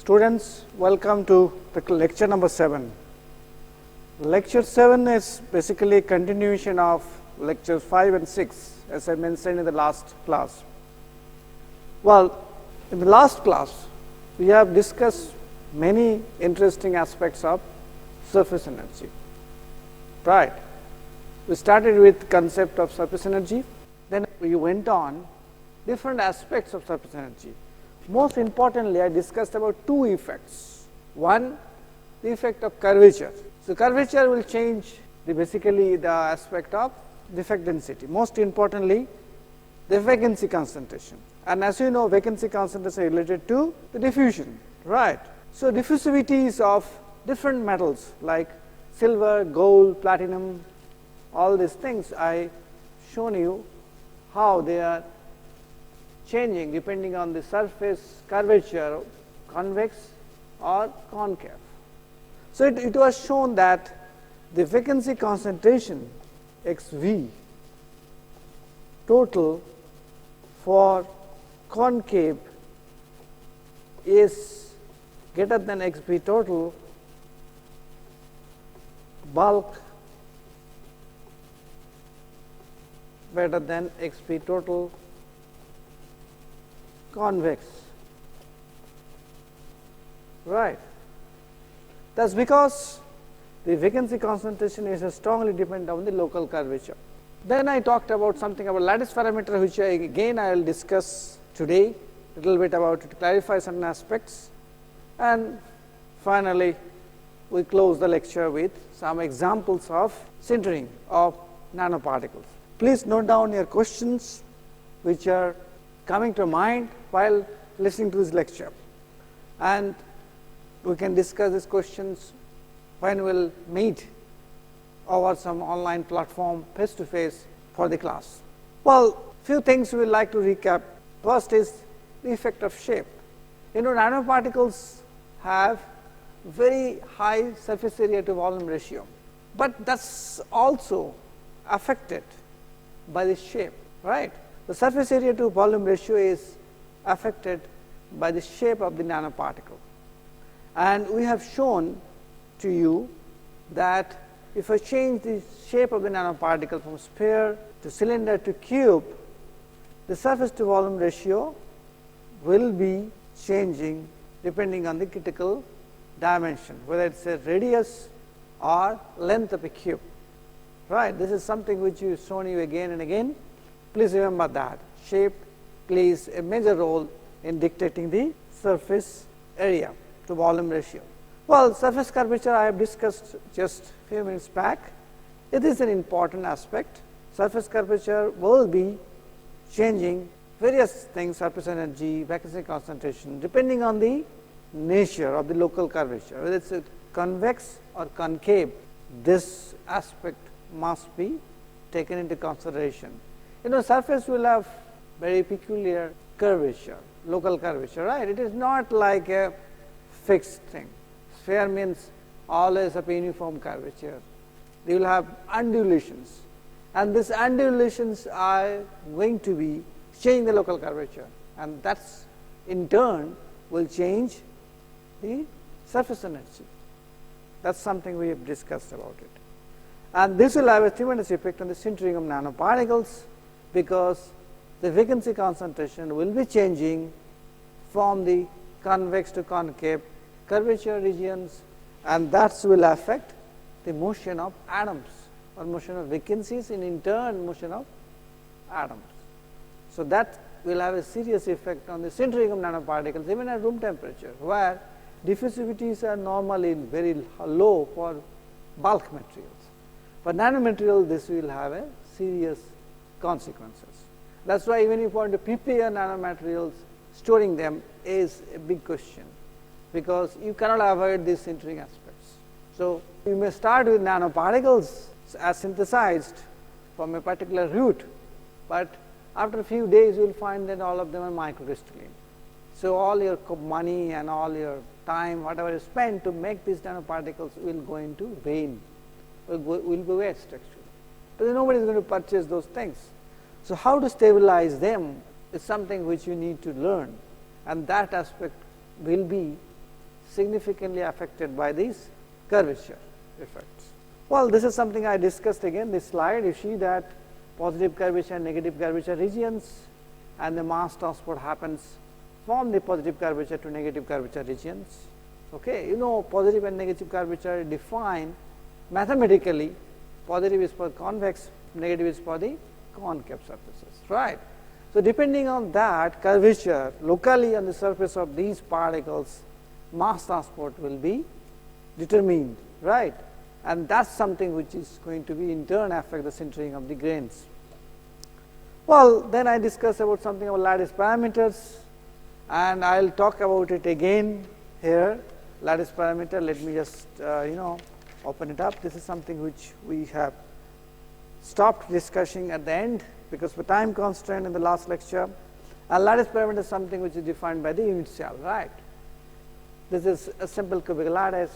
Students, welcome to the lecture number 7. Lecture 7 is basically a continuation of lectures 5 and 6 as I mentioned in the last class. Well, in the last class we have discussed many interesting aspects of surface energy, right? We started with concept of surface energy, then we went on different aspects of surface energy. Most importantly, I discussed about two effects. One, the effect of curvature. So, curvature will change basically the aspect of defect density. Most importantly, the vacancy concentration. And as you know, vacancy concentration is related to the diffusion, right? So, diffusivities of different metals like silver, gold, platinum, all these things I shown you how they are changing depending on the surface curvature, convex or concave. So, it was shown that the vacancy concentration XV total for concave is greater than XV total bulk better than XV total convex, right. That is because the vacancy concentration is strongly dependent on the local curvature. Then I talked about something about lattice parameter, which again I will discuss today a little bit about it to clarify certain aspects, and finally we close the lecture with some examples of sintering of nanoparticles. Please note down your questions which are coming to mind while listening to this lecture, and we can discuss these questions when we will meet over some online platform face to face for the class. Well, few things we would like to recap. First is the effect of shape. You know, nanoparticles have very high surface area to volume ratio, but that's also affected by the shape, right? The surface area to volume ratio is affected by the shape of the nanoparticle, and we have shown to you that if I change the shape of the nanoparticle from sphere to cylinder to cube, the surface to volume ratio will be changing depending on the critical dimension, whether it is a radius or length of a cube, right. This is something which we have shown you again and again. Please remember that shape plays a major role in dictating the surface area to volume ratio. Well, surface curvature I have discussed just a few minutes back. It is an important aspect. Surface curvature will be changing various things, surface energy, vacancy concentration, depending on the nature of the local curvature, whether it is a convex or concave. This aspect must be taken into consideration. You know, surface will have very peculiar curvature, local curvature, right. It is not like a fixed thing. Sphere means always a uniform curvature. They will have undulations, and these undulations are going to be changing the local curvature, and that's in turn will change the surface energy. That's something we have discussed about it. And this will have a tremendous effect on the sintering of nanoparticles, because the vacancy concentration will be changing from the convex to concave curvature regions, and that will affect the motion of atoms or motion of vacancies, and in turn motion of atoms. So, that will have a serious effect on the sintering of nanoparticles even at room temperature, where diffusivities are normally very low for bulk materials. For nanomaterial, this will have a serious consequences. That is why even if you want to prepare nanomaterials, storing them is a big question, because you cannot avoid these sintering aspects. So, you may start with nanoparticles as synthesized from a particular route, but after a few days you will find that all of them are microcrystalline. So, all your money and all your time, whatever you spend to make these nanoparticles will go into vain, will be waste actually, because nobody is going to purchase those things. So, how to stabilize them is something which you need to learn, and that aspect will be significantly affected by these curvature effects. Well, this is something I discussed again this slide. You see that positive curvature and negative curvature regions, and the mass transport happens from the positive curvature to negative curvature regions. Okay, you know, positive and negative curvature defined mathematically. Positive is for convex, negative is for the concave surfaces, right. So, depending on that curvature locally on the surface of these particles, mass transport will be determined, right, and that is something which is going to be in turn affect the sintering of the grains. Well, then I discussed about something about lattice parameters, and I will talk about it again here. Lattice parameter, let me just open it up. This is something which we have stopped discussing at the end because of time constraint in the last lecture. And lattice parameter is something which is defined by the unit cell, right. This is a simple cubical lattice.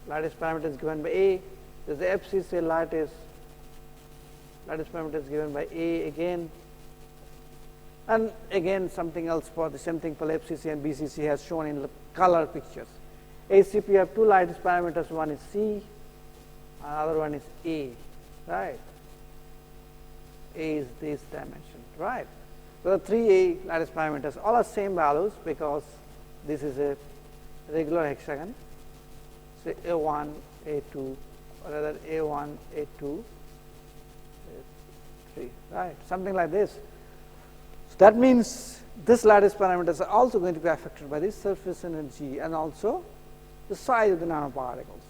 Lattice parameter is given by A. This is the FCC lattice. Lattice parameter is given by A again. And again something else for the same thing for FCC and BCC has shown in color pictures. ACP you have two lattice parameters, one is C, another one is A, right. A is this dimension, right. So, the 3A lattice parameters all are same values because this is a regular hexagon, say A1, A2, or rather A1, A2, A3, right, something like this. So, that means this lattice parameters are also going to be affected by the surface energy and also the size of the nanoparticles.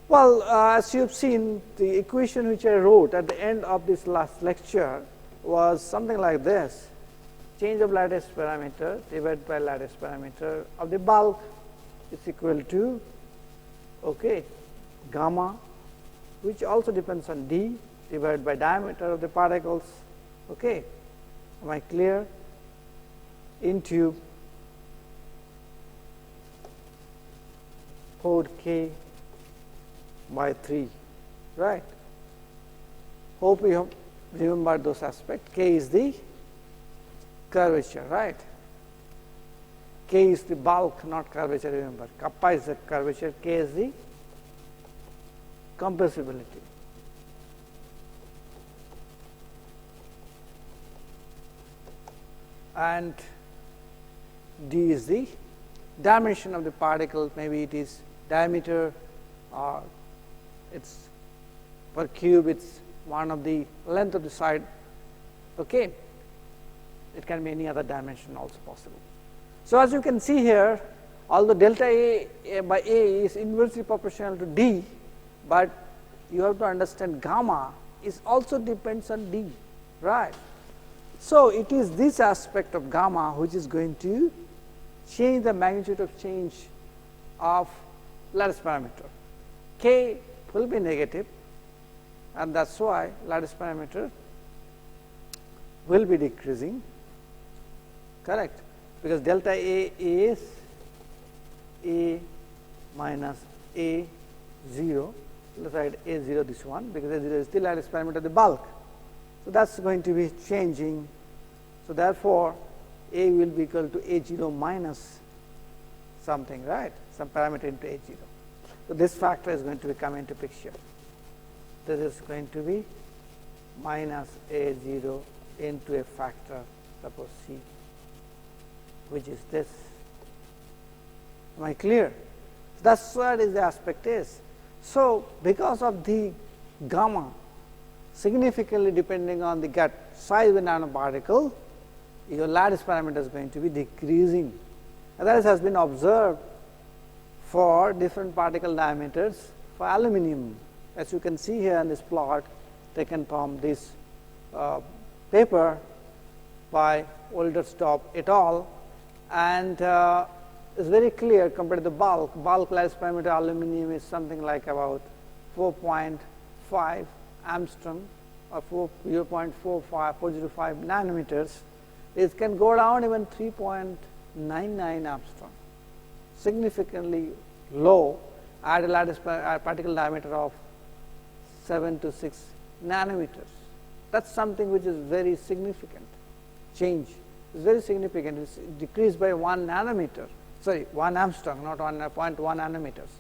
Well, as you have seen, the equation which I wrote at the end of this last lecture was something like this: change of lattice parameter divided by lattice parameter of the bulk is equal to gamma, which also depends on d, divided by diameter of the particles. Am I clear? Into code K by 3, right. Hope you have remembered those aspects. K is the curvature, right. K is the bulk, not curvature, remember. Kappa is the curvature, K is the compressibility. And d is the dimension of the particle, maybe it is diameter or it's per cube, it's one of the length of the side. It can be any other dimension also possible. So, as you can see here, although delta A by A is inversely proportional to d, but you have to understand gamma is also depends on d, right. So, it is this aspect of gamma which is going to change the magnitude of change of lattice parameter. K will be negative, and that is why lattice parameter will be decreasing, correct, because delta A is A minus A0, let's write A0 this one, because A0 is the lattice parameter of the bulk. So, that is going to be changing. So, therefore, A will be equal to A0 minus something, right, some parameter into A0. So, this factor is going to come into picture. This is going to be minus A0 into a factor, suppose C, which is this. Am I clear? So, that is what the aspect is. So, because of the gamma significantly depending on the size of the nanoparticle, your lattice parameter is going to be decreasing, and that has been observed for different particle diameters for aluminum, as you can see here in this plot taken from this paper by Olderstorff et al. And it's very clear compared to the bulk lattice parameter aluminum is something like about 4.5 angstrom or 0.405 nanometers. It can go down even 3.99 angstrom, significantly low at a lattice particle diameter of 7 to 6 nanometers. That is something which is very significant change. It is very significant. It is decreased by 1 nanometer. sorry, 1 angstrom, not 1.1 nanometers.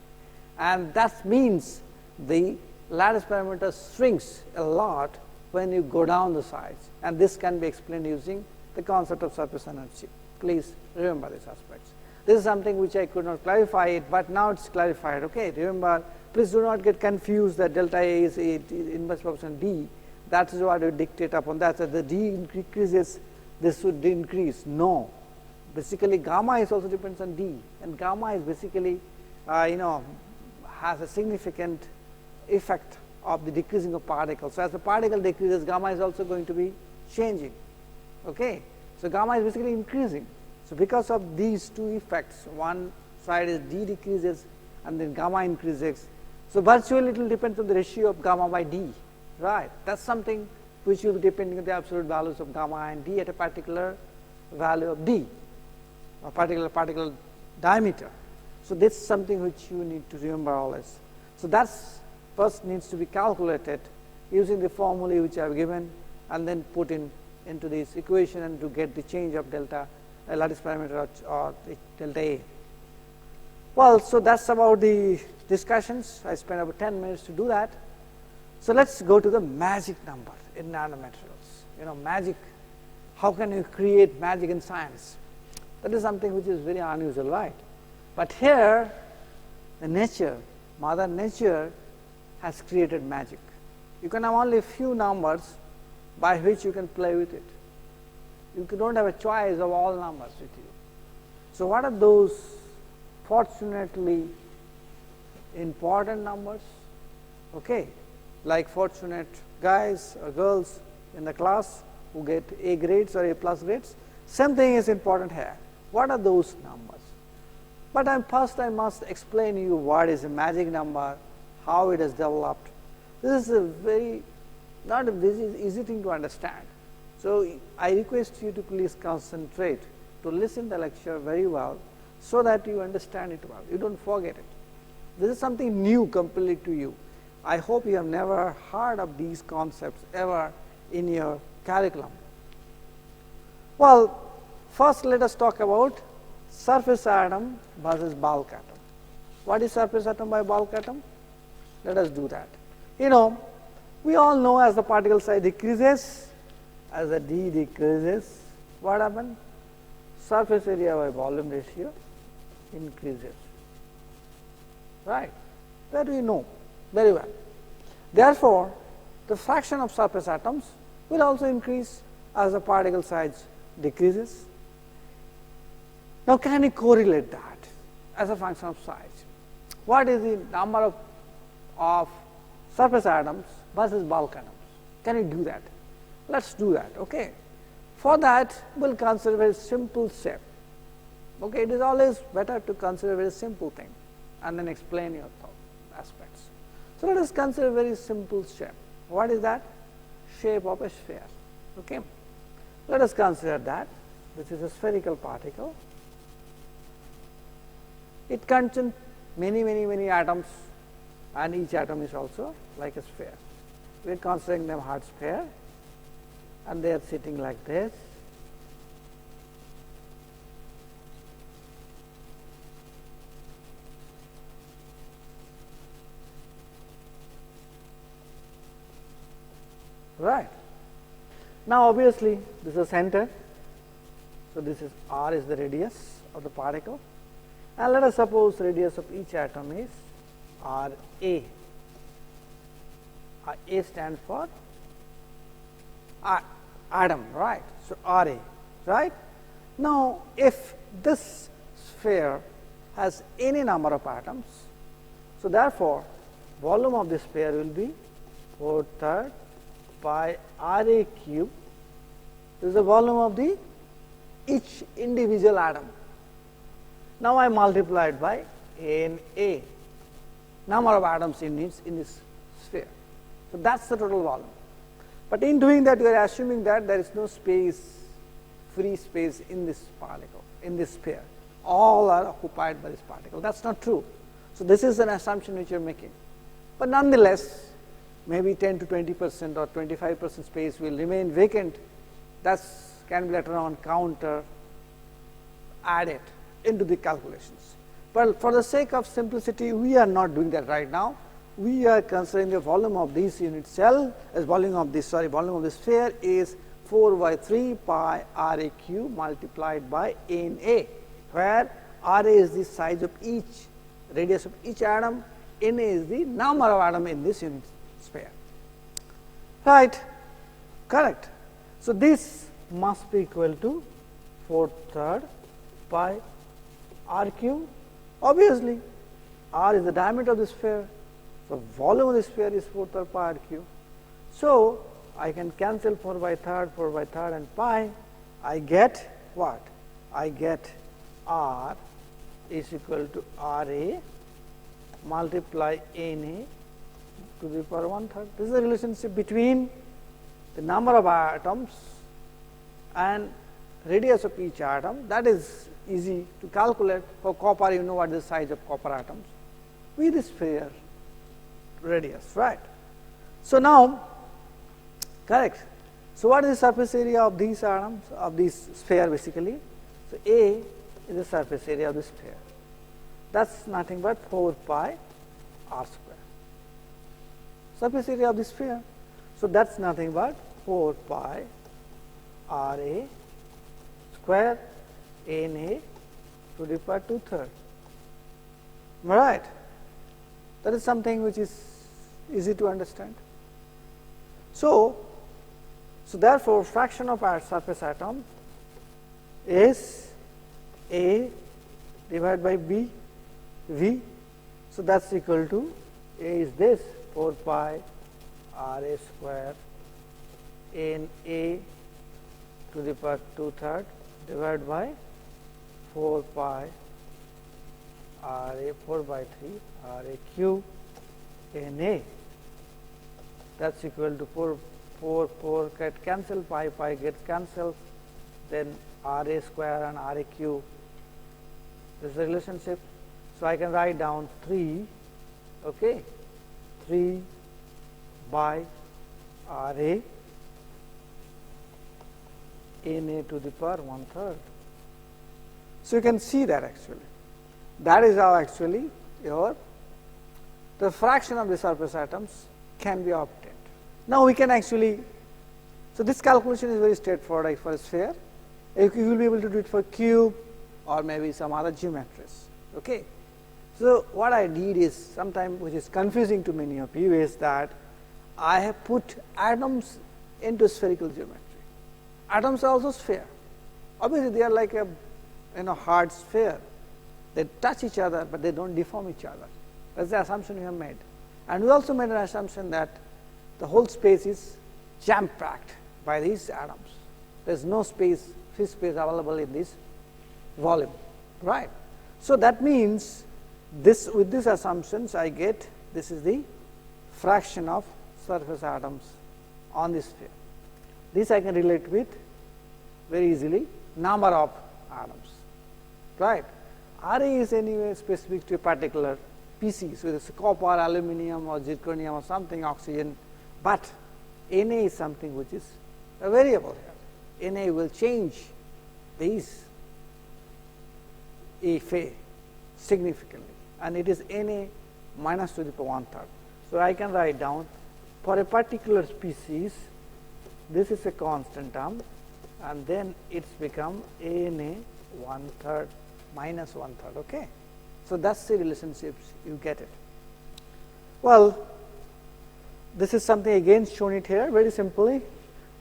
And that means the lattice parameter shrinks a lot when you go down the size, and this can be explained using the concept of surface energy. Please remember these aspects. This is something which I could not clarify it, but now it's clarified. Okay, remember, please do not get confused that delta A is inverse proportional D. That is what you dictate upon that. So the D increases, this would increase. No, basically gamma is also depends on D, and gamma is basically has a significant effect of the decreasing of particles. So as the particle decreases, gamma is also going to be changing. Okay, so gamma is basically increasing. So because of these two effects, one side is D decreases and then gamma increases. So virtually it will depend on the ratio of gamma by D, right? That's something which will be depending on the absolute values of gamma and D at a particular value of D, a particular particle diameter. So this is something which you need to remember always. So that's first needs to be calculated using the formulae which I have given, and then put into this equation and to get the change of delta lattice parameter or the delta A. Well, so that's about the discussions. I spent about 10 minutes to do that. So let's go to the magic number in nanomaterials. Magic, how can you create magic in science? That is something which is very unusual, right? But here, the nature, Mother Nature has created magic. You can have only a few numbers by which you can play with it. You don't have a choice of all numbers with you. So what are those fortunately important numbers? Okay, like fortunate guys or girls in the class who get A grades or A plus grades. Same thing is important here. What are those numbers? But first I must explain you what is a magic number, how it is developed. This is a very not a very easy thing to understand. So I request you to please concentrate to listen the lecture very well so that you understand it well. You don't forget it. This is something new completely to you. I hope you have never heard of these concepts ever in your curriculum. Well, first let us talk about surface atom versus bulk atom. What is surface atom by bulk atom? Let us do that. We all know as the particle size decreases, as the D decreases, what happens? Surface area by volume ratio increases. Right? That we know very well. Therefore, the fraction of surface atoms will also increase as the particle size decreases. Now, can you correlate that as a function of size? What is the number of surface atoms versus bulk atoms? Can you do that? Let's do that. Okay. For that, we'll consider a very simple step. Okay, it is always better to consider a very simple thing and then explain your aspects. So let us consider a very simple shape. What is that? Shape of a sphere. Okay. Let us consider that this is a spherical particle. It contains many atoms, and each atom is also like a sphere. We are considering them hard sphere, and they are sitting like this. Right. Now obviously this is a center. So this is R is the radius of the particle. And let us suppose radius of each atom is RA. A stands for atom, right? So RA, right? Now if this sphere has any number of atoms, so therefore volume of this sphere will be 4/3 by RA cube. This is the volume of the each individual atom. Now I multiplied by Na, number of atoms in this sphere. So that's the total volume. But in doing that, we are assuming that there is no space, free space in this particle, in this sphere. All are occupied by this particle. That's not true. So this is an assumption which you are making. But nonetheless, maybe 10 to 20% or 25% space will remain vacant. That can be later on added into the calculations. But for the sake of simplicity, we are not doing that right now. We are considering the volume of this unit cell as volume of this sphere is 4 by 3 pi r a cube multiplied by n a, where r a is the size of each radius of each atom, n a is the number of atoms in this unit sphere. Right? Correct. So this must be equal to 4/3 pi r cube. Obviously, r is the diameter of the sphere. So volume of the sphere is 4/3 pi r cube. So I can cancel 4/3 and pi. I get what? I get r is equal to r a multiply n a to the power 1/3. This is the relationship between the number of atoms and radius of each atom. That is easy to calculate. For copper, you know what is the size of copper atoms with the sphere radius, right? So now, correct. So what is the surface area of these atoms, of this sphere basically? So A is the surface area of the sphere. That's nothing but 4 pi r square. Surface area of the sphere. So that's nothing but 4 pi r a square n a to the power 2/3. Am I right? That is something which is easy to understand. So therefore, fraction of our surface atom is A divided by B V. So that's equal to A is this 4 pi r a square n a to the power 2/3 divided by 4 pi r a 4 by 3 r a cube n a. That's equal to 4 get cancelled, pi gets cancelled, then r a square and r a cube. This is the relationship. So I can write down 3, okay, 3 by r a n a to the power 1/3. So you can see that actually. That is how actually the fraction of the surface atoms can be obtained. Now we can actually, so this calculation is very straightforward, like for a sphere. You will be able to do it for cube or maybe some other geometries. Okay. So what I did is, sometimes which is confusing to many of you, is that I have put atoms into spherical geometry. Atoms are also sphere. Obviously, they are like a hard sphere. They touch each other, but they don't deform each other. That's the assumption we have made. And we also made an assumption that the whole space is jam-packed by these atoms. There is no space, free space available in this volume, right? So that means this, with these assumptions, I get this is the fraction of surface atoms on this sphere. This I can relate with very easily number of atoms, right? R a is anyway specific to a particular species, whether it's copper, aluminum or zirconium or something, oxygen, but Na is something which is a variable here. Na will change these Fa significantly, and it is Na minus to the power 1/3. So I can write down for a particular species, this is a constant term, and then it's become Na 1/3 minus 1/3. Okay. So that's the relationships, you get it. Well, this is something again shown it here very simply.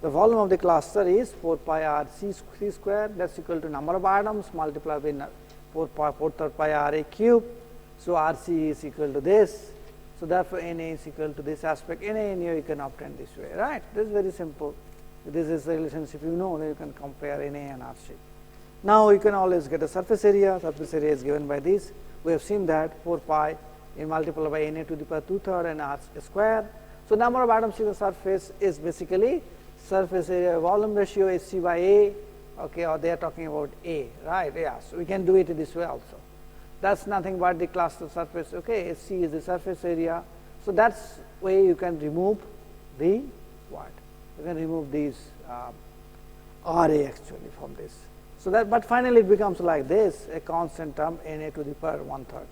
The volume of the cluster is 4 pi r c square, that's equal to number of atoms multiplied by 4/3 pi r a cube. So r c is equal to this. So therefore Na is equal to this aspect. Na you can obtain this way, right? This is very simple. This is the relationship you know, you can compare Na and r c. Now you can always get a surface area. Surface area is given by this. We have seen that 4 pi in multiplied by Na to the power 2/3 and r square. So number of atoms in the surface is basically surface area volume ratio is C by A, okay, or they are talking about A, right? Yeah, so we can do it this way also. That's nothing but the cluster surface, okay, C is the surface area. So that's way you can remove the what? You can remove these RA actually from this So that, but finally it becomes like this, a constant term Na to the power 1/3.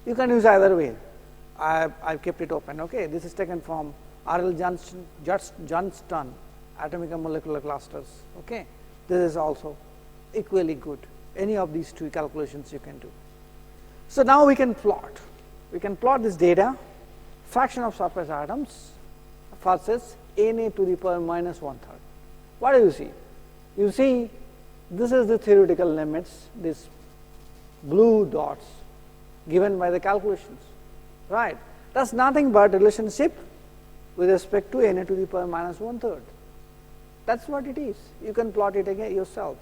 You can use either way. I've kept it open. Okay, this is taken from R.L. Johnston atomic and molecular clusters. Okay, this is also equally good. Any of these two calculations you can do. So now we can plot. We can plot this data, fraction of surface atoms versus Na to the power -1/3. What do you see? You see, this is the theoretical limits, these blue dots given by the calculations, right? That's nothing but relationship with respect to Na to the power -1/3. That's what it is. You can plot it again yourself.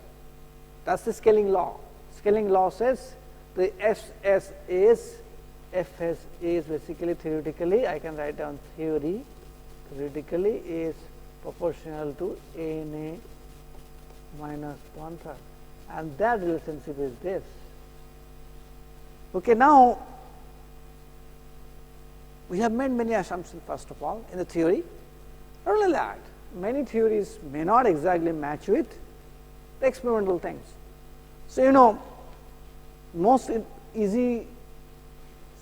That's the scaling law. Scaling law says the Fs is basically theoretically, I can write down theoretically is proportional to Na -1/3, and that relationship is this. Okay, now we have made many assumptions first of all in the theory. Not only that, many theories may not exactly match with the experimental things. So, you know, most easy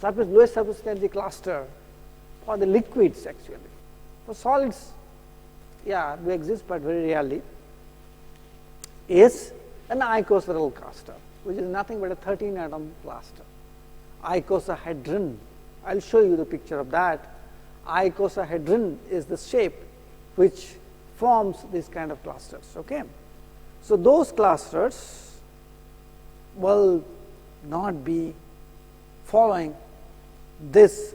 lowest surface energy cluster for the liquids actually. For solids, yeah, they exist but very rarely, is an icosahedral cluster, which is nothing but a 13 atom cluster. Icosahedron, I will show you the picture of that. Icosahedron is the shape which forms these kind of clusters. Okay, so those clusters will not be following this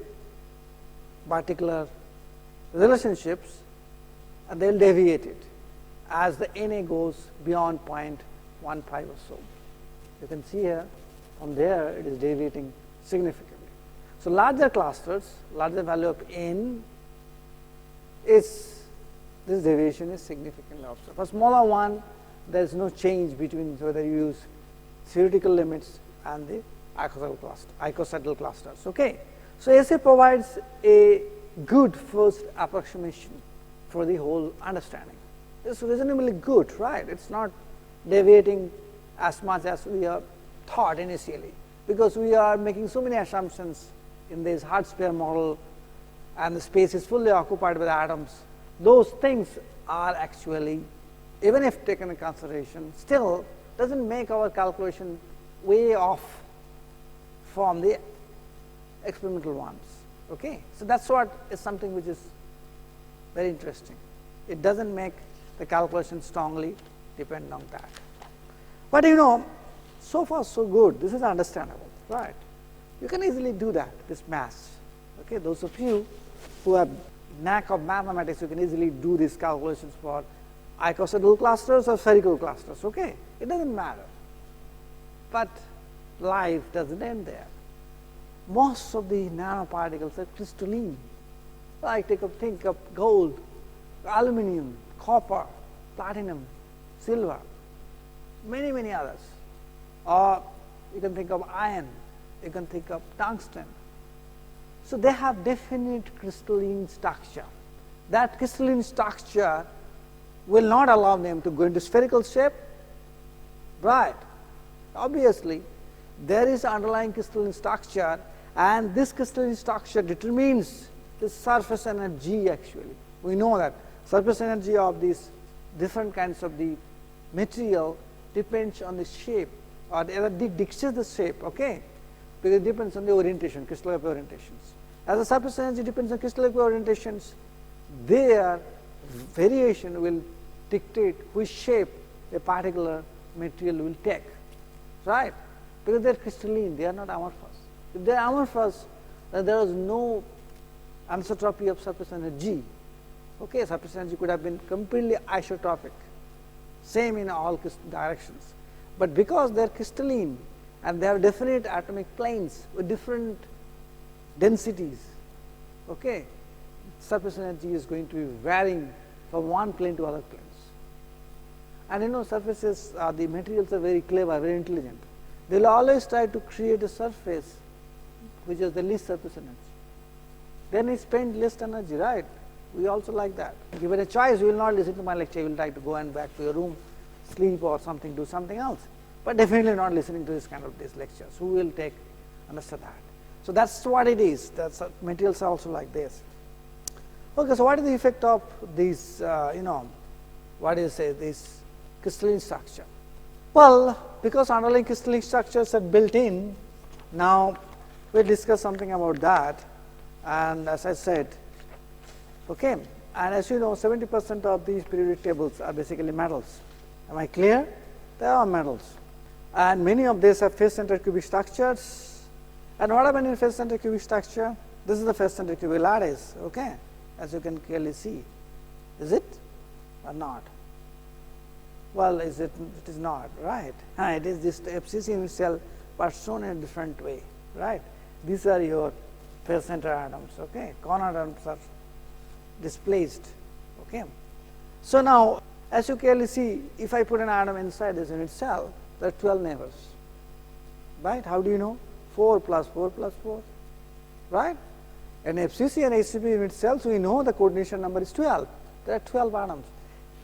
particular relationships, and they will deviate it as the Na goes beyond 0.15 or so. You can see here from there it is deviating significantly. So larger clusters, larger value of N is, this deviation is significantly observed. For smaller one, there is no change between whether you use theoretical limits and the icosahedral clusters. Okay, so SA provides a good first approximation for the whole understanding. It's reasonably good, right? It's not deviating as much as we have thought initially, because we are making so many assumptions in this hard sphere model, and the space is fully occupied by the atoms. Those things are actually, even if taken into consideration, still doesn't make our calculation way off from the experimental ones. Okay, so that's what is something which is very interesting. It doesn't make the calculation strongly depend on that. But you know, so far so good. This is understandable, right? You can easily do that, this math. Okay, those of you who have knack of mathematics, you can easily do these calculations for icosahedral clusters or spherical clusters. Okay, it doesn't matter. But life doesn't end there. Most of the nanoparticles are crystalline. Like think of gold, aluminum, copper, platinum, silver, many others. Or you can think of iron, you can think of tungsten. So they have definite crystalline structure. That crystalline structure will not allow them to go into spherical shape, right? Obviously, there is underlying crystalline structure, and this crystalline structure determines the surface energy actually. We know that surface energy of these different kinds of the material depends on the shape, or it dictates the shape, okay? Because it depends on the orientation, crystalline orientations. As the surface energy depends on crystalline orientations, their variation will dictate which shape a particular material will take, right? Because they are crystalline, they are not amorphous. If they are amorphous, then there is no anisotropy of surface energy. Okay, surface energy could have been completely isotropic, same in all directions. But because they are crystalline and they have definite atomic planes with different densities, okay, surface energy is going to be varying from one plane to other planes. And you know, surfaces, the materials are very clever, very intelligent. They will always try to create a surface which is the least surface energy. Then we spend least energy, right? We also like that. Given a choice, you will not listen to my lecture, you will try to go and back to your room, sleep or something, do something else, but definitely not listening to this kind of these lectures. Who will understand that? So that's what it is. That's materials are also like this. Okay, so what is the effect of these, what do you say, this crystalline structure? Well, because underlying crystalline structures are built in, now we'll discuss something about that. And as I said, okay, and as you know, 70% of these periodic tables are basically metals. Am I clear? They are metals. And many of these have face-centered cubic structures. And what happened in face-centered cubic structure? This is the face-centered cubic lattice, okay, as you can clearly see. Is it or not? Well, is it? It is not, right? It is this FCC unit cell, but shown in a different way, right? These are your face-centered atoms, okay? Corner atoms are displaced, okay? So now, as you clearly see, if I put an atom inside this unit cell, there are 12 neighbors, right? How do you know? 4 plus 4 plus 4, right? In FCC and HCP unit cells, we know the coordination number is 12. There are 12 atoms.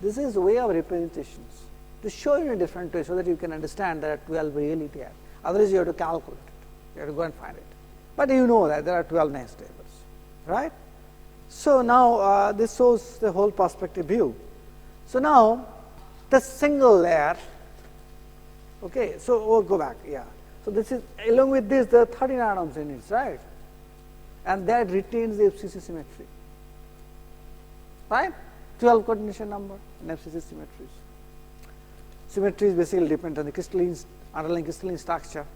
This is a way of representations to show you in a different way so that you can understand there are 12 really there. Otherwise, you have to calculate it. You have to go and find it. But you know that there are 12 nice tables, right? So now this shows the whole perspective view. So now the single layer, okay, so we'll go back, yeah. So this is, along with this, there are 13 atoms in it, right? And that retains the FCC symmetry, right? 12 coordination number in FCC symmetries. Symmetries basically depend on the crystalline, underlying crystalline structure.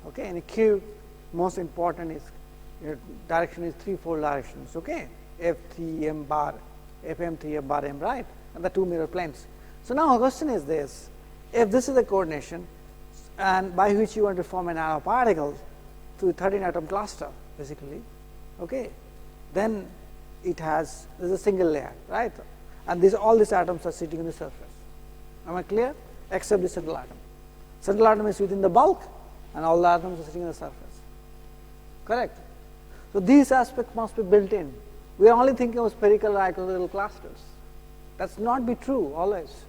Okay, in a cube, most important is direction is threefold directions. Okay, F3 M bar, FM3 F bar M, right? And the two mirror planes. So now the question is this: if this is the coordination, and by which you want to form a nanoparticle to a 13 atom cluster, basically, okay, then it has, this is a single layer, right? And all these atoms are sitting on the surface. Am I clear? Except the central atom. Central atom is within the bulk, and all the atoms are sitting on the surface. Correct? So these aspects must be built in. We are only thinking of spherical iconodal clusters. That's not be true always.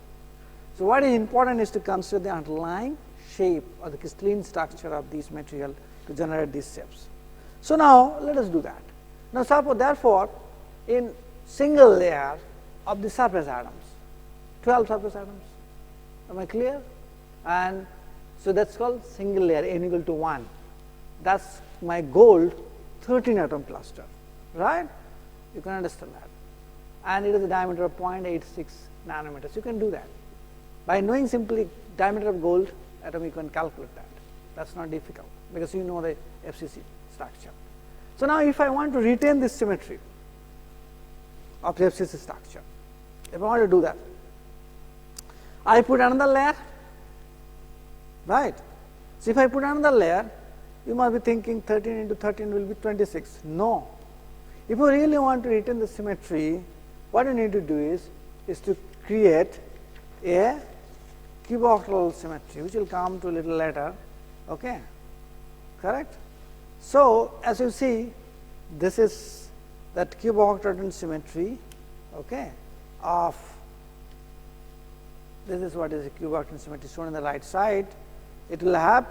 So what is important is to consider the underlying shape or the crystalline structure of this material to generate these shapes. So now let us do that. Now suppose therefore in single layer of the surface atoms, 12 surface atoms. Am I clear? And so that's called single layer, n equal to 1. That's my gold 13 atom cluster, right? You can understand that. And it is a diameter of 0.86 nanometers. You can do that. By knowing simply diameter of gold atom, you can calculate that. That's not difficult because you know the FCC structure. So now if I want to retain this symmetry of the FCC structure, if I want to do that, I put another layer, right? So if I put another layer, you must be thinking 13 into 13 will be 26. No. If you really want to retain the symmetry, what you need to do is to create a cuboctahedral symmetry, which will come to a little later, okay? Correct? So as you see, this is that cuboctahedron symmetry, okay, of this is what is a cuboctahedron symmetry shown on the right side. It will have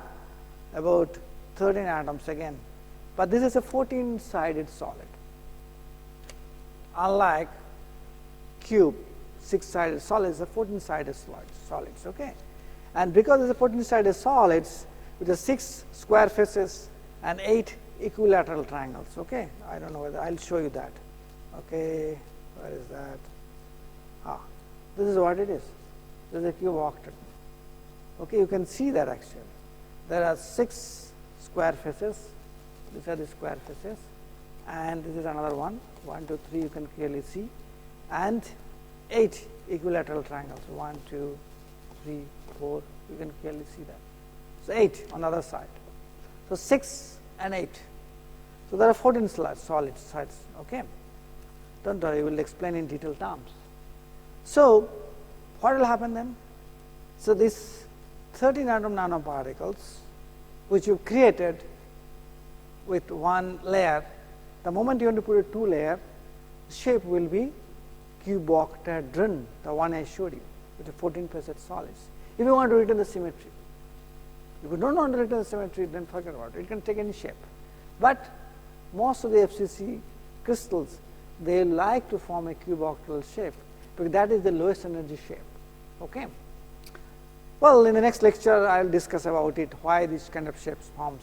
about 13 atoms again, but this is a 14-sided solid. Unlike cube, 6-sided solids, the 14-sided solids, okay? And because it's a 14-sided solids with the 6 square faces and 8 equilateral triangles, okay? I don't know whether I'll show you that, okay? Where is that? This is what it is. This is a cuboctahedron. Okay, you can see that actually. There are 6 square faces. These are the square faces, and this is another one. 1, 2, 3. You can clearly see, and 8 equilateral triangles. 1, 2, 3, 4. You can clearly see that. So 8 on the other side. So 6 and 8. So there are 14 solid sides. Okay. Don't worry, we will explain in detailed terms. So what will happen then? So these 13 atom nanoparticles, which you created with one layer, the moment you want to put a 2 layer, shape will be cuboctahedron, the one I showed you. with the 14 facet solids. If you want to return the symmetry, if you don't want to return the symmetry, then forget about it. It can take any shape. But most of the FCC crystals, they like to form a cuboctahedral shape because that is the lowest energy shape. Okay. Well, in the next lecture, I will discuss about it, why this kind of shapes forms,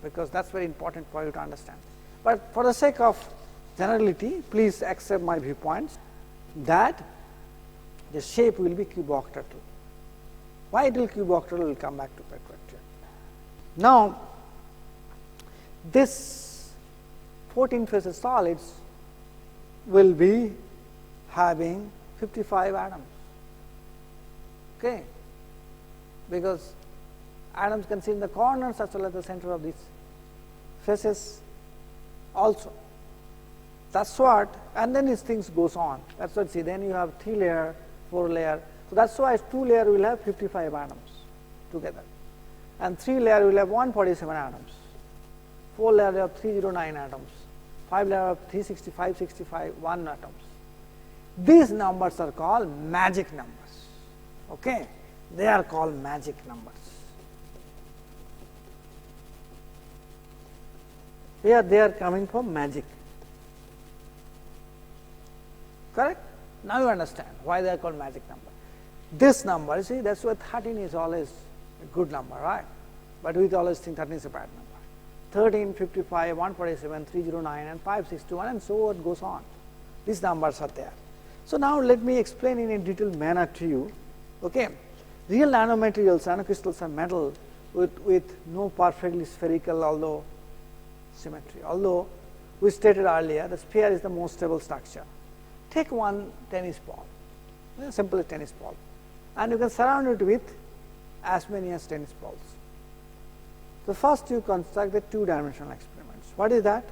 because that's very important for you to understand. But for the sake of generality, please accept my viewpoints that the shape will be cuboctahedral. Why it will cuboctahedral, we will come back to that question. Now, this 14 facet solids will be having 55 atoms. Okay. Because atoms can sit in the corners as well as the center of these faces also. That's what, and then these things goes on. That's what, see, then you have 3 layer, 4 layer. So that's why 2 layer will have 55 atoms together. And 3 layer will have 147 atoms. 4 layer will have 309 atoms. 5 layer of 365, 65, 1 atoms. These numbers are called magic numbers. Okay. They are called magic numbers. Here they are coming from magic. Correct? Now you understand why they are called magic number. This number, you see, that's why 13 is always a good number, right? But we always think 13 is a bad number. 13, 55, 147, 309 and 561 and so on goes on. These numbers are there. So now let me explain in a detailed manner to you. Okay. Real nanomaterials, nanocrystals are metal with no perfectly spherical, although symmetry. Although we stated earlier, the sphere is the most stable structure. Take one tennis ball, a simple tennis ball, and you can surround it with as many as tennis balls. So first you construct the 2-dimensional experiments. What is that?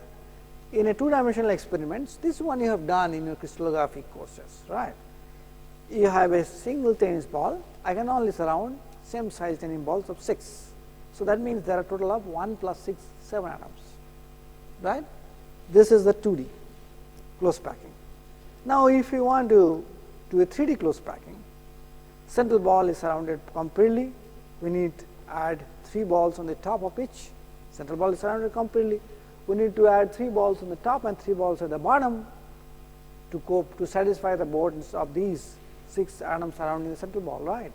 In a 2-dimensional experiments, this one you have done in your crystallography courses, right? You have a single tennis ball. I can only surround same size tennis balls of 6. So that means there are a total of 1 plus 6, 7 atoms, right? This is the 2D close packing. Now, if you want to do a 3D close packing, central ball is surrounded completely. We need to add 3 balls on the top of each. Central ball is surrounded completely. We need to add 3 balls on the top and 3 balls at the bottom to satisfy the bonds of these 6 atoms surrounding the central ball, right?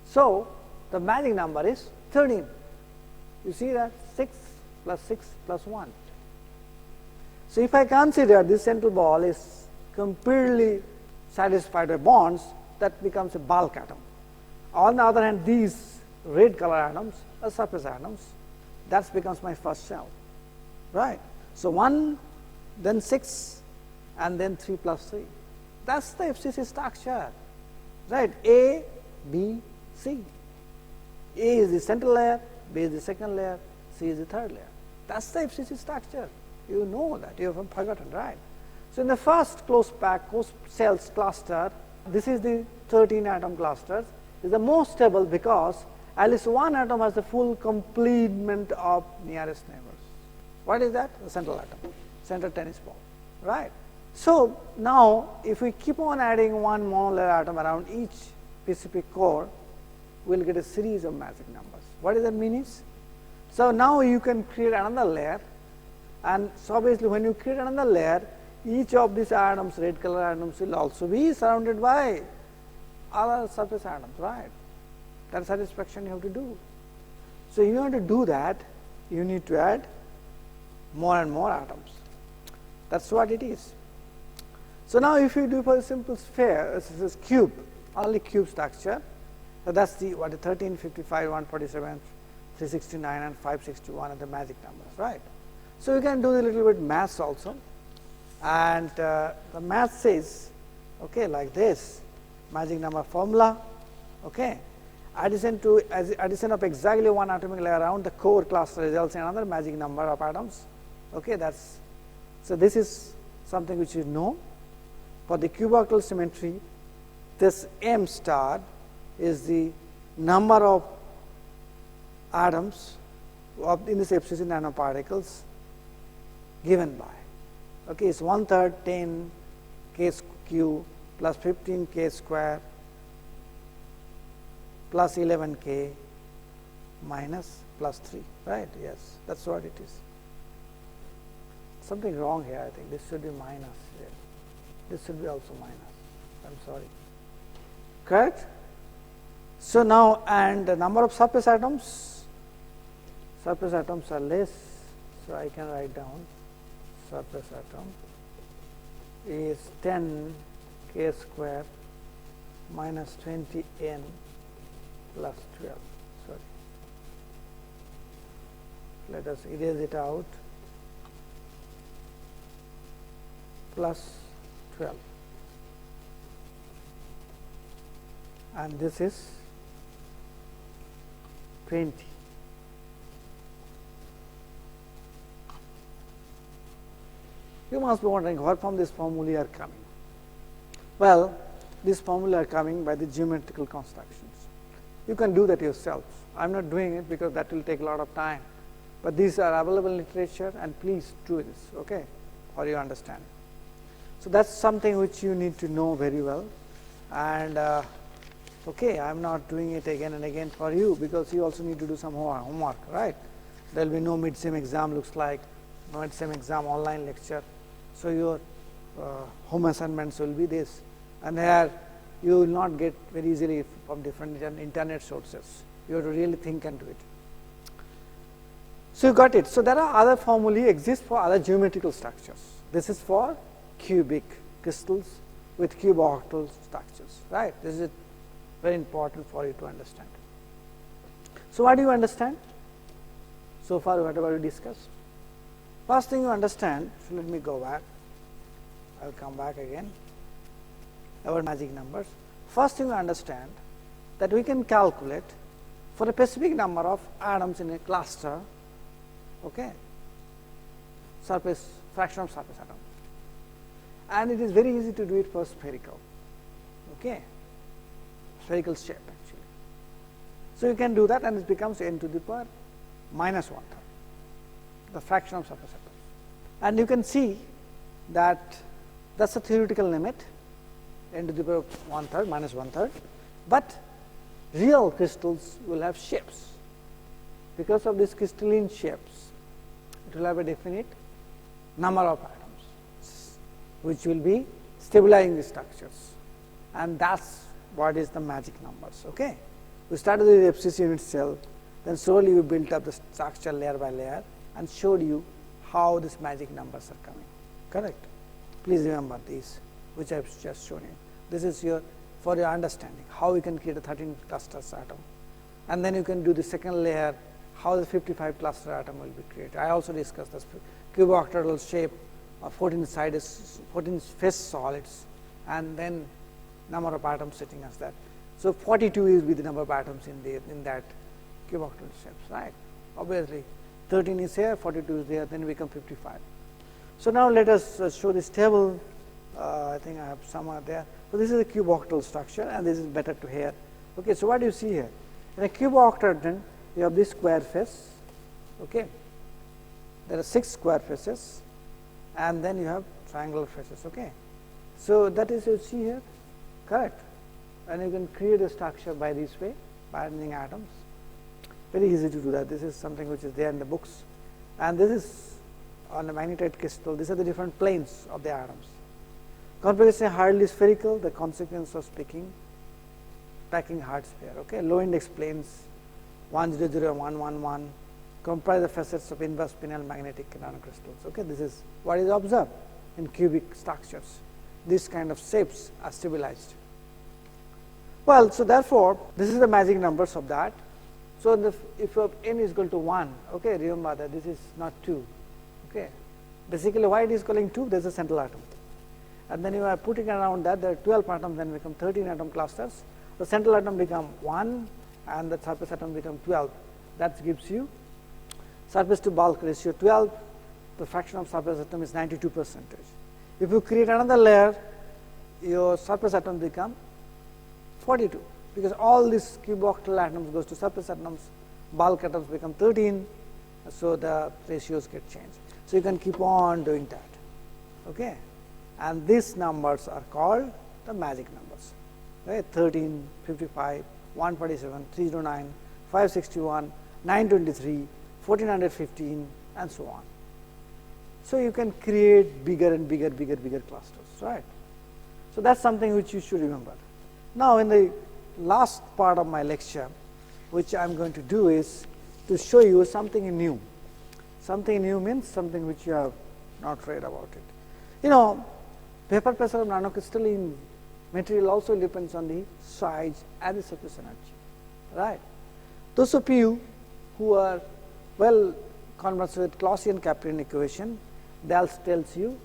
So, the magic number is 13. You see that? 6 plus 6 plus 1. So, if I consider this central ball is completely satisfied by bonds, that becomes a bulk atom. On the other hand, these red color atoms are surface atoms. That becomes my first shell, right? So, 1, then 6, and then 3 plus 3. That's the FCC structure, right? A, B, C. A is the central layer, B is the second layer, C is the third layer. That's the FCC structure. You know that, you haven't forgotten, right? So, in the first close pack cells cluster, this is the 13 atom clusters, is the most stable because at least one atom has the full complement of nearest neighbors. What is that? The central atom, center tennis ball, right? So, now if we keep on adding one monolayer atom around each specific core, we will get a series of magic numbers. What does that mean? So, now you can create another layer, and so obviously when you create another layer, each of these atoms, red color atoms, will also be surrounded by other surface atoms, right? That satisfaction you have to do. So, if you want to do that, you need to add more and more atoms. That is what it is. So, now if you do for a simple sphere, this is cube, only cube structure, so that is the 13, 55, 147, 369 and 561 are the magic numbers, right. So, you can do a little bit maths also, and the math says, okay, like this, magic number formula, okay, addition of exactly one atomic layer around the core cluster results in another magic number of atoms, okay, that's, so this is something which you know. For the cuboctahedral symmetry, this m star is the number of atoms in this FCC nanoparticles given by. Okay, it's 1/3 10 k q plus 15 k square plus 11K minus plus 3, right? Yes, that is what it is. Something wrong here, I think. This should be minus here. This should be also minus. I am sorry. Correct? So, now and the number of surface atoms are less. So, I can write down surface atom is 10 K square minus 20 N plus 12. Sorry. Let us erase it out, plus 12, and this is 20. You must be wondering where from these formulae are coming. Well, these formulae are coming by the geometrical constructions. You can do that yourself. I am not doing it because that will take a lot of time, but these are available in literature, and please do this, okay, for your understanding. So, that is something which you need to know very well, and okay, I am not doing it again and again for you, because you also need to do some homework, right. There will be no mid-sem exam, looks like no mid-sem exam online lecture. So, your home assignments will be this, and here you will not get very easily from different internet sources. You have to really think and do it. So, you got it. So, there are other formulae exist for other geometrical structures. This is for cubic crystals with cuboctahedral structures, right. This is very important for you to understand. So, what do you understand? So far, whatever we discussed. First thing you understand, so let me go back, I will come back again, our magic numbers. First thing you understand that we can calculate for a specific number of atoms in a cluster, okay, fraction of surface atoms, and it is very easy to do it for spherical, okay, spherical shape actually. So, you can do that, and it becomes n to the power minus 1/3, the fraction of surface atoms. And you can see that that is a theoretical limit, n to the power 1/3 minus 1/3, but real crystals will have shapes. Because of these crystalline shapes, it will have a definite number of atoms, which will be stabilizing the structures, and that is what is the magic numbers. Okay, we started with the FCC unit cell, then slowly we built up the structure layer by layer and showed you how these magic numbers are coming. Correct? Please remember these, which I have just shown you. This is for your understanding how we can create a 13 clusters atom, and then you can do the second layer, how the 55 cluster atom will be created. I also discussed this cuboctahedral shape of 14 face solids, and then number of atoms sitting as that. So, 42 is with the number of atoms in that cuboctahedral shapes, right. Obviously, 13 is here, 42 is there, then become 55. So, now let us show this table. I think I have somewhere there. So, this is a cuboctahedral structure, and this is better to hear. Okay, so, what do you see here? In a cuboctahedron, you have this square face. Okay, there are 6 square faces, and then you have triangular faces. Okay, so that is you see here, correct, and you can create a structure by this way, by adding atoms. Very easy to do that. This is something which is there in the books, and this is on a magnetite crystal. These are the different planes of the atoms. Configuration hardly spherical, the consequence of packing hard sphere. Okay, low index planes 1, 0, 0, 1, 1, 1 comprise the facets of inverse spinel magnetic nanocrystals. Okay, this is what is observed in cubic structures. These kind of shapes are stabilized. Well, so therefore, this is the magic numbers of that. So, if n is equal to 1, okay, remember that this is not 2. Okay, basically, why it is calling 2? There is a central atom, and then you are putting around that there are 12 atoms, then become 13 atom clusters. The central atom become 1, and the surface atom become 12. That gives you surface to bulk ratio 12. The fraction of surface atom is 92%. If you create another layer, your surface atom become 42, because all these cuboctahedral atoms goes to surface atoms, bulk atoms become 13, so the ratios get changed. So, you can keep on doing that, okay, and these numbers are called the magic numbers, right? 13, 55, 147, 309, 561, 923, 1415, and so on. So you can create bigger and bigger clusters, right? So that's something which you should remember. Now, in the last part of my lecture, which I am going to do is to show you something new. Something new means something which you have not read about it. You know, vapor pressure of nanocrystalline material also depends on the size and the surface energy, right? Those of you who are well conversant with Clausian-Caprillian equation, that tells you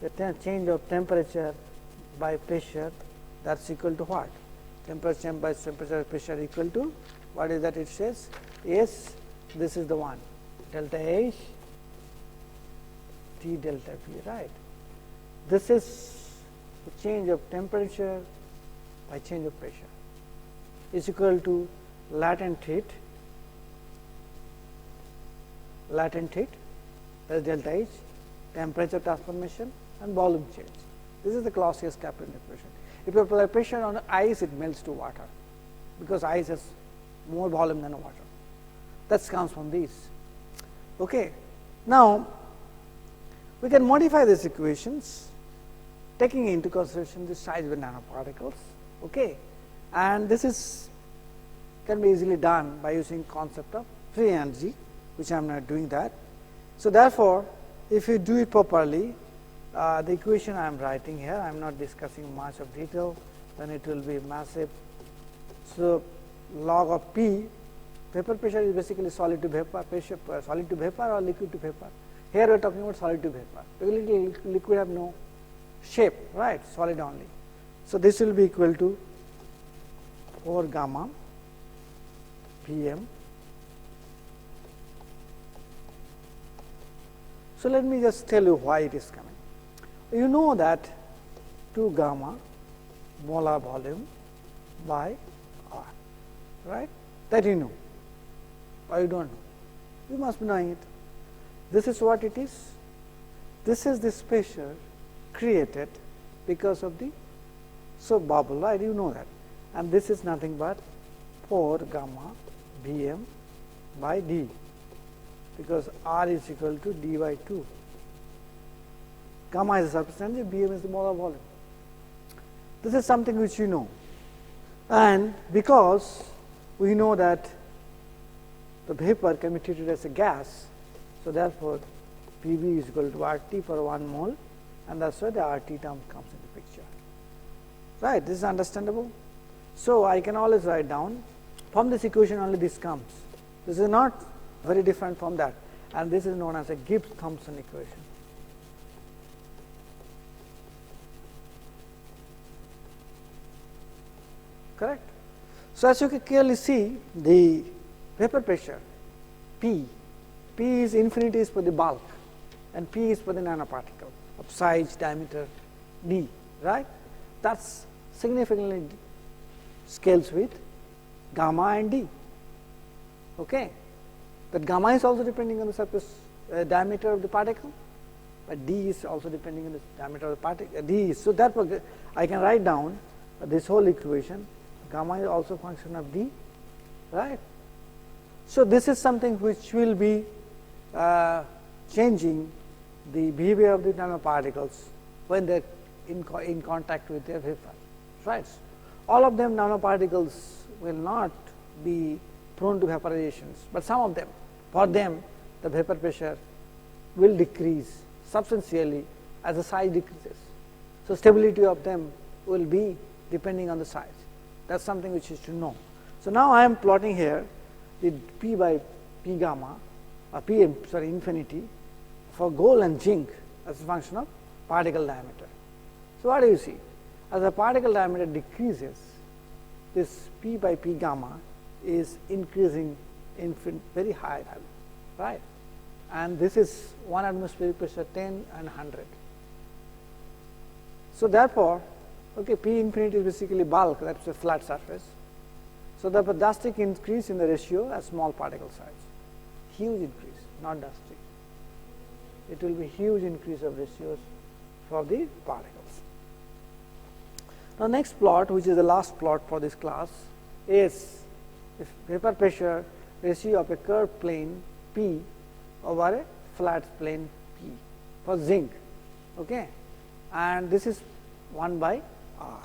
the change of temperature by pressure, that's equal to what? Temperature by temperature pressure equal to, what is that it says? Yes, this is the one, delta H T delta P, right? This is the change of temperature by change of pressure is equal to latent heat, that is delta H, temperature transformation and volume change. This is the Clausius-Caprillian equation. If you apply pressure on ice, it melts to water, because ice has more volume than water. That comes from these. Okay. Now, we can modify these equations taking into consideration the size of the nanoparticles. Okay. And this is can be easily done by using concept of free energy, which I am not doing that. So, therefore, if you do it properly, the equation I am writing here, I am not discussing much of detail, then it will be massive. So, log of P, vapor pressure is basically solid to vapor, pressure solid to vapor or liquid to vapor. Here we are talking about solid to vapor, because liquid have no shape, right, solid only. So, this will be equal to 4 gamma Pm. So, let me just tell you why it is coming. You know that 2 gamma molar volume by R, right? That you know, or you do not know. You must be knowing it. This is what it is. This is this pressure created because of the bubble, right? You know that. And this is nothing but 4 gamma Bm by D, because R is equal to D by 2. Gamma is the surface energy, Bm is the molar volume. This is something which you know. And because we know that the vapor can be treated as a gas, so therefore, Pv is equal to RT for 1 mole, and that is why the RT term comes in the picture. Right, this is understandable. So, I can always write down from this equation only this comes. This is not very different from that, and this is known as a Gibbs-Thomson equation. Correct. So, as you can clearly see, the vapor pressure P is infinity is for the bulk, and P is for the nanoparticle of size, diameter D, right. That is significantly scales with gamma and D. Okay. That gamma is also depending on the surface diameter of the particle, but D is also depending on the diameter of the particle. D is, so therefore, I can write down this whole equation. Gamma is also a function of D, right. So, this is something which will be changing the behavior of the nanoparticles when they are in contact with their vapor, right. All of them nanoparticles will not be prone to vaporizations, but some of them, for them the vapor pressure will decrease substantially as the size decreases. So, stability of them will be depending on the size. That is something which is to know. So, now I am plotting here the P by P gamma Pm infinity for gold and zinc as a function of particle diameter. So, what do you see? As the particle diameter decreases, this P by P gamma is increasing in very high value, right. And this is 1 atmospheric pressure 10 and 100. So, therefore, okay, P infinity is basically bulk, that is a flat surface. So, the drastic increase in the ratio as small particle size, huge increase, not drastic. It will be huge increase of ratios for the particles. Now, next plot, which is the last plot for this class, is the vapor pressure ratio of a curved plane P over a flat plane P for zinc, okay, and this is 1 by R.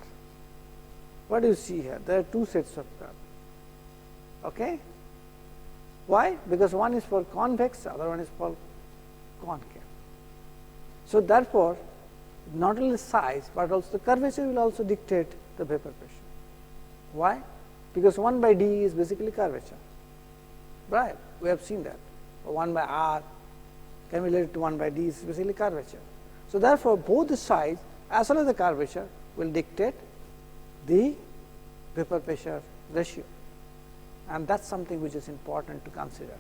What do you see here? There are two sets of curve. Okay. Why? Because one is for convex, other one is for concave. So therefore, not only size, but also the curvature will also dictate the vapor pressure. Why? Because 1 by d is basically curvature, right? We have seen that. 1 by r can be related to 1 by d is basically curvature. So therefore, both the size as well as the curvature will dictate the vapor pressure ratio, and that is something which is important to consider.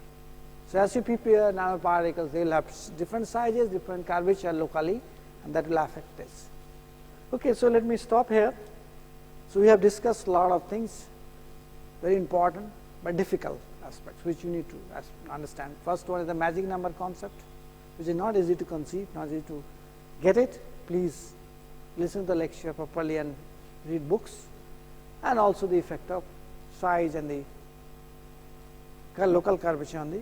So as you prepare nanoparticles, they will have different sizes, different curvature locally, and that will affect this. Okay, so let me stop here. So we have discussed a lot of things, very important but difficult aspects which you need to understand. First one is the magic number concept, which is not easy to conceive, not easy to get it. Please listen to the lecture properly and read books, and also the effect of size and the local curvature on the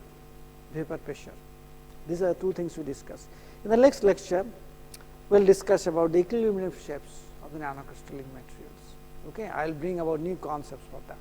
vapor pressure. These are the two things we discuss. In the next lecture, we will discuss about the equilibrium shapes of the nanocrystalline materials. Okay, I will bring about new concepts for that.